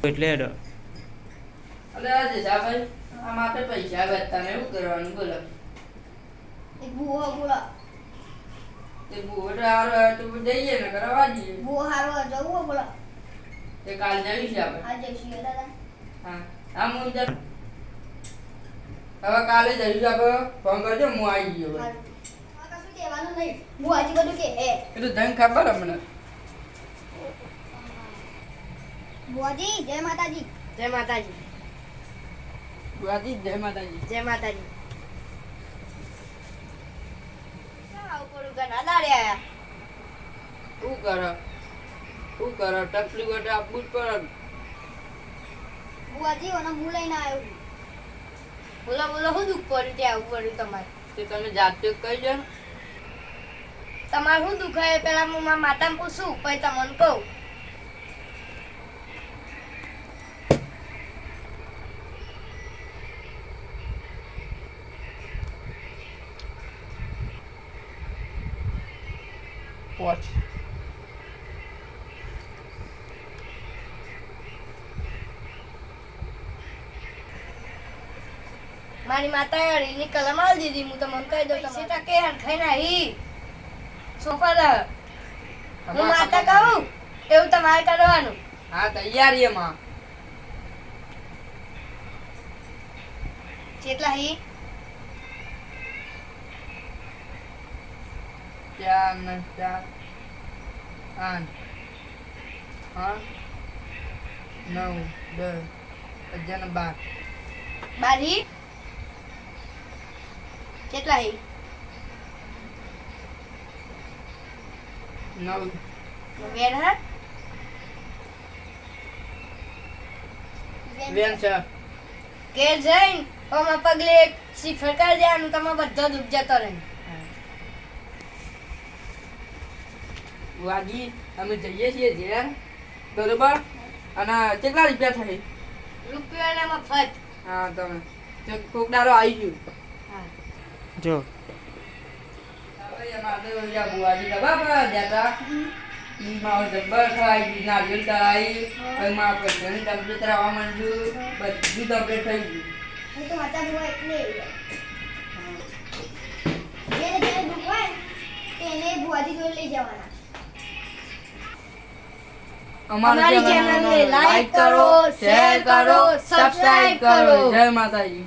એટલે હેડો. અલે આ જજાભાઈ આ માટે પૈસા વધતા ને એવું કરવાનું બોલો. એક બુઓ બોલો. તે બુઓ હારો તો જઈએ ને કરવા જઈએ. બુઓ હારો જવું બોલો. તે કાલ જઈશ આપણે. આ જઈશું દાદા. હા આ હું હવે કાલે જઈશું આપણે ફોન કરજો હું આવી ગયો. કશું કહેવાનું નહીં. બુઆજી બધું કે હે. એ તો તને ખબર હમણાં. બુઆજી જય માતાજી. જય માતાજી. બુઆજી જય માતાજી. જય માતાજી. આવું પડું ઘણા દાડે આયા. શું કરો ટપલી વટે આપવું જ પડે. બુઆજી ઓને હું લઈને આવ્યો. બોલો બોલો શું દુઃખ પડ્યું ત્યાં આવું પડ્યું તમારે? તે તમે જાતે કહી દો. તમારે શું દુઃખ હોય પેલા હું મારા માતાને પૂછું પછી તમને કહું. પોચ મારી માતાએ અડીની કલમ આલી દીધી હું તમને કહી દઉં. 80% હરખાઈ નહીં સોફા હું માતા કહું એવું તમારે કરવાનું. હા તૈયારી એમાં કેટલા હી? 4 ને 4 8 9 10 11 ને 12 બારી કેટલા હી? 9 વેર હા વેન છે. ઘેર જઈને ઓમાં પગલે એક શિફર કરી દેવાનું તમારે બધો દુઃખ જતો રહે. વાજી અમે જઈએ છીએ ઘેર બરોબર અને કેટલા રૂપિયા થાય? રૂપિયાના મફત. હા તમે તો કોક દાડો આવી ગયું. હા જો બુવાજી દબા જતા મારો જબ્બર ખાઈ નારિયેલ તળાઈ એમાં ઘણી ટેમ્પરેચર આવવા માંડ્યું બધું કમ્પ્લીટ થઈ ગયું. હું તો માતા બુઆ એટલે જેને દુઃખ હોય તેને બુઆજી જોડે લઈ જવાના. અમારી ચેનલને લાઈક કરો, શેર કરો, સબસ્ક્રાઇબ કરો. જય માતાજી.